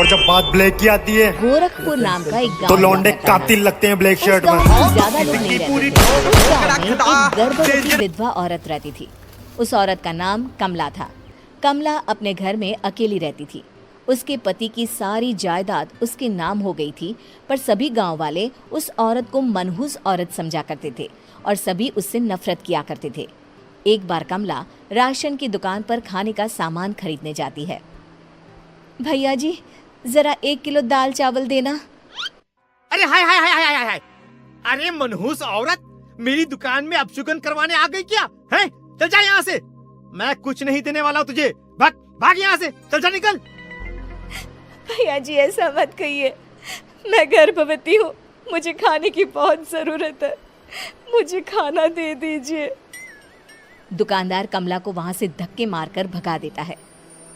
जब बात ब्लैक की आती है गोरखपुर नाम का एक गांव तो लौंडे हुआ करता था। कातिल लगते हैं ब्लैक शर्ट उस गांव में। में ज्यादा लोग नहीं रहते थे। उस गांव में एक गर्भवती विधवा औरत रहती थी। उस औरत का नाम कमला था। कमला अपने घर में अकेली रहती थी। उसके पति की सारी जायदाद उसके नाम हो गई थी, पर सभी गांव वाले उस औरत को मनहूस औरत समझा करते थे और सभी उससे नफरत किया करते थे। एक बार कमला राशन की दुकान पर खाने का सामान खरीदने जाती है। भैया जी, जरा 1 किलो दाल चावल देना। अरे हाय हाय हाय हाय हाय हाय! अरे मनहूस औरत, मेरी दुकान में अपशुगन करवाने आ गई क्या? हैं? चल जा यहाँ से। मैं कुछ नहीं देने वाला हूँ तुझे। भाग भाग यहाँ से, चल जा, निकल। भैया जी, ऐसा मत कहिए। मैं गर्भवती हूँ, मुझे खाने की बहुत जरूरत है। मुझे खाना दे दीजिए। दुकानदार कमला को वहां से धक्के मारकर भगा देता है।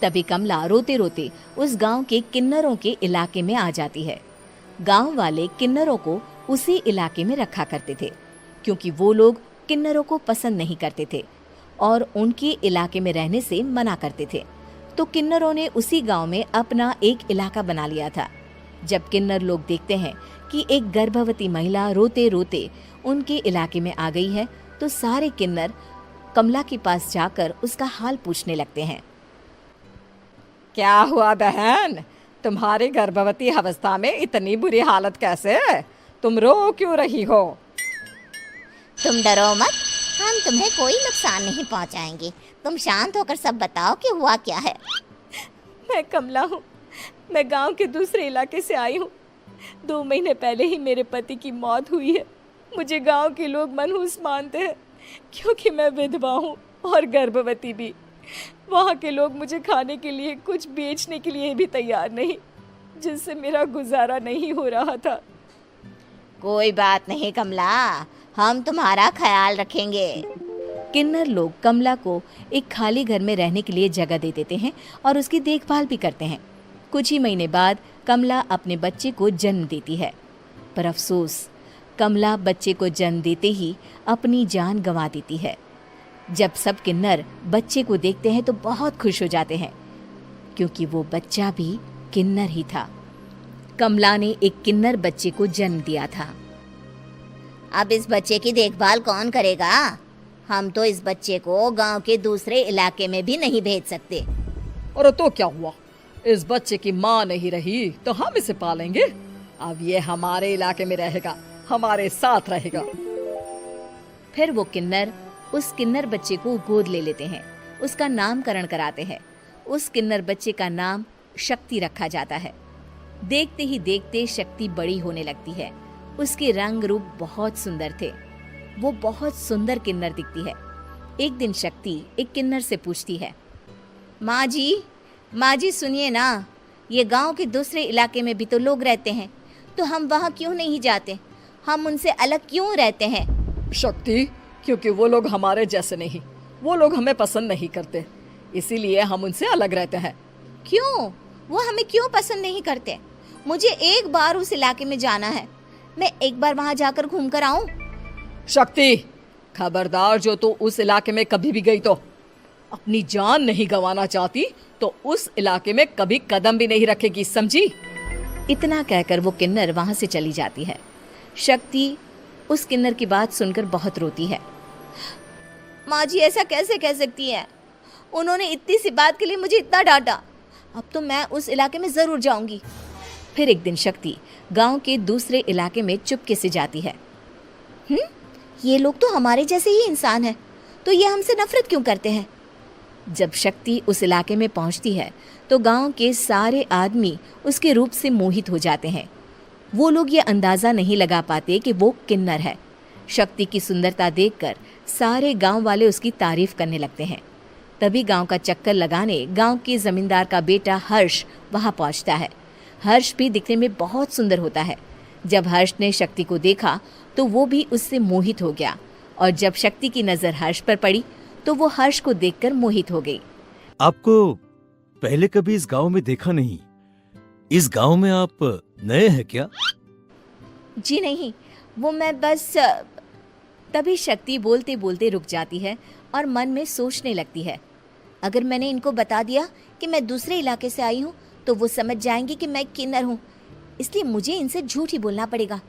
तभी कमला रोते रोते उस गांव के किन्नरों के इलाके में आ जाती है। गांव वाले किन्नरों को उसी इलाके में रखा करते थे, क्योंकि वो लोग किन्नरों को पसंद नहीं करते थे और उनके इलाके में रहने से मना करते थे। तो किन्नरों ने उसी गांव में अपना एक इलाका बना लिया था। जब किन्नर लोग देखते हैं कि एक गर्भवती महिला रोते रोते उनके इलाके में आ गई है, तो सारे किन्नर कमला के पास जाकर उसका हाल पूछने लगते हैं। क्या हुआ बहन, तुम्हारी गर्भवती अवस्था में इतनी बुरी हालत कैसे? तुम रो क्यों रही हो? तुम डरो मत, हम तुम्हें कोई नुकसान नहीं पहुंचाएंगे। तुम शांत होकर सब बताओ कि हुआ क्या है। मैं कमला हूँ। मैं गांव के दूसरे इलाके से आई हूँ। 2 महीने पहले ही मेरे पति की मौत हुई है। मुझे गांव के लोग मनहूस मानते हैं, क्योंकि मैं विधवा हूँ और गर्भवती भी। वहाँ के लोग मुझे खाने के लिए कुछ बेचने के लिए भी तैयार नहीं, जिससे मेरा गुजारा नहीं हो रहा था। कोई बात नहीं कमला, हम तुम्हारा ख्याल रखेंगे। किन्नर लोग कमला को एक खाली घर में रहने के लिए जगह दे देते हैं और उसकी देखभाल भी करते हैं। कुछ ही महीने बाद कमला अपने बच्चे को जन्म देती है, पर अफसोस, कमला बच्चे को जन्म देते ही अपनी जान गंवा देती है। जब सब किन्नर बच्चे को देखते हैं तो बहुत खुश हो जाते हैं, क्योंकि वो बच्चा भी किन्नर ही था। कमला ने एक किन्नर बच्चे को जन्म दिया था। अब इस बच्चे की देखभाल कौन करेगा? हम तो इस बच्चे को गांव के दूसरे इलाके में भी नहीं भेज सकते। और तो क्या हुआ, इस बच्चे की माँ नहीं रही तो हम इसे पालेंगे। अब ये हमारे इलाके में रहेगा, हमारे साथ रहेगा। फिर वो किन्नर उस किन्नर बच्चे को गोद ले लेते हैं, उसका नामकरण कराते हैं। उस किन्नर बच्चे का नाम शक्ति रखा जाता है। देखते ही देखते शक्ति बड़ी होने लगती है। उसके रंग रूप बहुत सुंदर थे। वो बहुत सुंदर किन्नर दिखती है। एक दिन शक्ति एक किन्नर से पूछती है, माँ जी सुनिए ना, ये गांव के दूसरे इलाके में भी तो लोग रहते हैं, तो हम वहाँ क्यों नहीं जाते? हम उनसे अलग क्यों रहते हैं? शक्ति, क्योंकि वो लोग हमारे जैसे नहीं, वो लोग हमें पसंद नहीं करते, इसीलिए हम उनसे अलग रहते हैं। क्यों? वो हमें क्यों पसंद नहीं करते? मुझे एक बार उस इलाके में जाना है। मैं एक बार वहाँ जाकर घूम कर आऊं। शक्ति, खबरदार, जो तू उस इलाके में कभी भी गई तो अपनी जान नहीं गंवाना चाहती तो उस इलाके में कभी कदम भी नहीं रखेगी, समझी? इतना कहकर वो किन्नर वहां से चली जाती है। शक्ति उस किन्नर की बात सुनकर बहुत रोती है। माँ जी, ऐसा कैसे कह सकती है? उन्होंने इतनी सी बात के लिए मुझे इतना डांटा। अब तो मैं उस इलाके में जरूर जाऊंगी। फिर एक दिन शक्ति गांव के दूसरे इलाके में चुपके से जाती है। ये लोग तो हमारे जैसे ही इंसान हैं, तो ये हमसे नफरत क्यों करते हैं? जब शक्ति उस इलाके में पहुंचती है तो गांव के सारे आदमी उसके रूप से मोहित हो जाते हैं। वो लोग ये अंदाज़ा नहीं लगा पाते कि वो किन्नर है। शक्ति की सुंदरता देखकर सारे गांव वाले उसकी तारीफ करने लगते हैं। तभी गांव का चक्कर लगाने गांव के जमींदार का बेटा हर्ष वहां पहुंचता है। हर्ष भी दिखने में बहुत सुंदर होता है। जब हर्ष ने शक्ति को देखा तो वो भी उससे मोहित हो गया, और जब शक्ति की नज़र हर्ष पर पड़ी तो वो हर्ष को देखकर मोहित हो गई। आपको पहले कभी इस गांव में देखा नहीं। इस गांव में आप नए हैं क्या? जी नहीं, वो मैं बस। तभी शक्ति बोलते बोलते रुक जाती है और मन में सोचने लगती है, अगर मैंने इनको बता दिया कि मैं दूसरे इलाके से आई हूँ तो वो समझ जाएंगे कि मैं किन्नर हूँ, इसलिए मुझे इनसे झूठ ही बोलना पड़ेगा।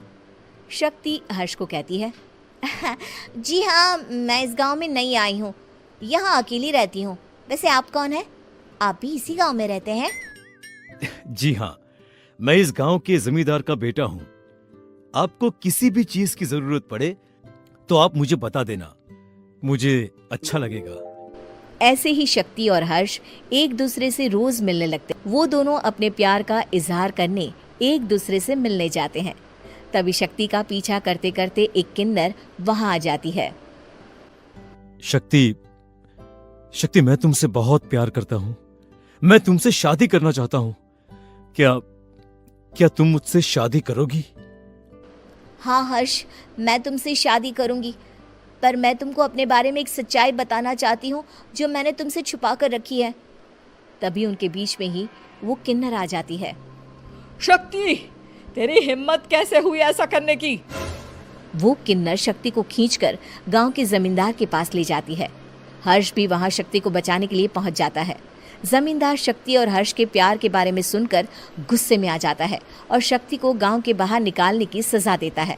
शक्ति हर्ष को कहती है, जी हाँ, मैं इस गांव में नई आई हूँ, यहाँ अकेली रहती हूँ। वैसे आप कौन है? आप भी इसी गांव में रहते हैं? जी हाँ, मैं इस गांव के जमींदार का बेटा हूँ। आपको किसी भी चीज की जरूरत पड़े तो आप मुझे बता देना, मुझे अच्छा लगेगा। ऐसे ही शक्ति और हर्ष एक दूसरे से रोज मिलने लगते। वो दोनों अपने प्यार का इजहार करने एक दूसरे से मिलने जाते हैं। तभी शक्ति का पीछा करते करते एक किन्नर वहां आ जाती है। शक्ति, शक्ति, मैं तुमसे बहुत प्यार करता हूँ। मैं तुमसे शादी करना चाहता हूँ। क्या तुम मुझसे शादी करोगी? हाँ हर्ष, मैं तुमसे शादी करूंगी, पर मैं तुमको अपने बारे में एक सच्चाई बताना चाहती हूँ जो मैंने तुमसे छुपा कर रखी है। तभी उनके बीच में ही वो किन्नर आ जाती है। शक्ति, तेरी हिम्मत कैसे हुई ऐसा करने की? वो किन्नर शक्ति को खींचकर गांव के जमींदार के पास ले जाती है। हर्ष भी वहां शक्ति को बचाने के लिए पहुंच जाता है। जमींदार शक्ति और हर्ष के प्यार के बारे में सुनकर गुस्से में आ जाता है और शक्ति को गांव के बाहर निकालने की सजा देता है।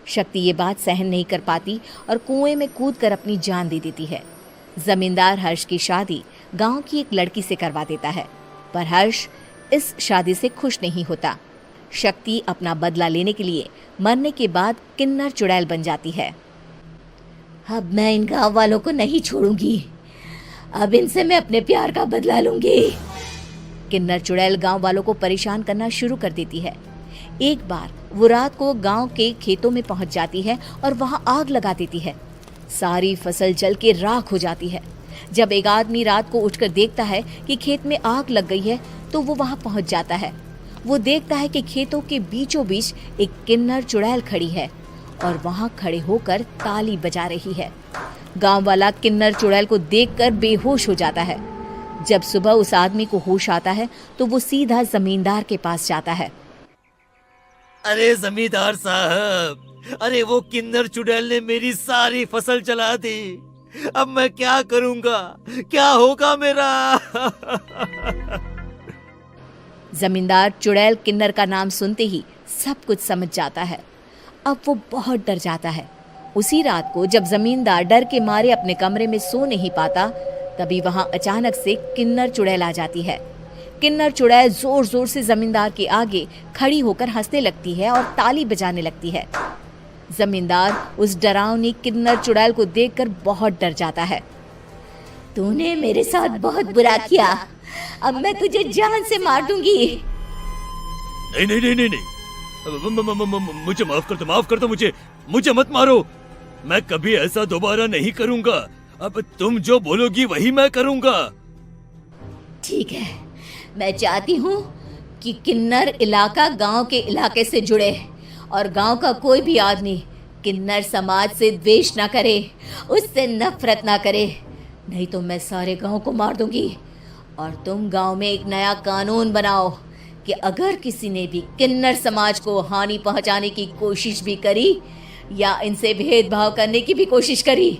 शक्ति ये बात सहन नहीं कर पाती और कुएं में कूदकर अपनी जान दे देती है। जमींदार हर्ष की शादी गांव की एक लड़की से करवा देता है, पर हर्ष इस शादी से खुश नहीं होता। शक्ति अपना बदला लेने के लिए मरने के बाद किन्नर चुड़ैल बन जाती है। अब मैं इन गांव वालों को नहीं छोड़ूंगी, अब इनसे मैं अपने प्यार का बदला लूंगी। किन्नर चुड़ैल गांव वालों को परेशान करना शुरू कर देती है। एक बार वो रात को गांव के खेतों में पहुंच जाती है और वहां आग लगा देती है। सारी फसल जल के राख हो जाती है। जब एक आदमी रात को उठकर देखता है कि खेत में आग लग गई है तो वो वहां पहुंच जाता है। वो देखता है कि खेतों के बीचों बीच एक किन्नर चुड़ैल खड़ी है और वहां खड़े होकर ताली बजा रही है। गांव वाला किन्नर चुड़ैल को देखकर बेहोश हो जाता है। जब सुबह उस आदमी को होश आता है तो वो सीधा जमींदार के पास जाता है। अरे जमींदार साहब, अरे वो किन्नर चुड़ैल ने मेरी सारी फसल जला दी। अब मैं क्या करूंगा? क्या होगा मेरा? जमींदार चुड़ैल किन्नर का नाम सुनते ही सब कुछ समझ जाता है। अब वो बहुत डर जाता है। उसी रात को जब जमींदार डर के मारे अपने कमरे में सो नहीं पाता, तभी वहां अचानक से किन्नर चुड़ैल आ जाती है। किन्नर चुड़ैल जोर जोर से जमींदार के आगे खड़ी होकर हंसने लगती है और ताली बजाने लगती है। जमींदार उस डरावनी किन्नर चुड़ैल को देखकर बहुत डर जाता है। तूने मेरे साथ बहुत बुरा किया, अब मैं तुझे जान से मार दूंगी। नहीं नहीं नहीं नहीं नहीं, मुझे माफ कर दो, मुझे मत मारो। मैं कभी ऐसा दोबारा नहीं करूंगा। अब तुम जो बोलोगी वही मैं करूंगा। ठीक है, मैं चाहती हूँ कि किन्नर इलाका गांव के इलाके से जुड़े और गांव का कोई भी आदमी किन्नर समाज से द्वेष ना करे, उससे नफरत ना करे, नहीं तो मैं सारे गांव को मार दूंगी। और तुम गांव में एक नया कानून बनाओ कि अगर किसी ने भी किन्नर समाज को हानि पहुंचाने की कोशिश भी करी या इनसे भेदभाव करने की भी कोशिश करी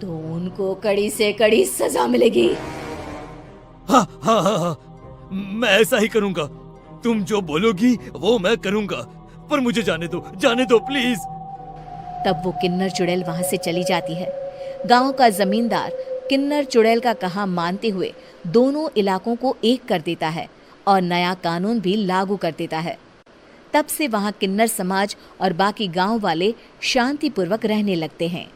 तो उनको कड़ी से कड़ी सजा मिलेगी। हाँ हाँ हाँ हाँ, मैं ऐसा ही करूंगा। तुम जो बोलोगी वो मैं करूंगा, पर मुझे जाने दो प्लीज। तब वो किन्नर चुड़ैल वहां से चली जाती है। गांव का जमींदार किन्नर चुड़ैल का कहा मानते हुए दोनों इलाकों को एक कर देता है और नया कानून भी लागू कर देता है। तब से वहां किन्नर समाज और बाकी गांव वाले शांतिपूर्वक रहने लगते हैं।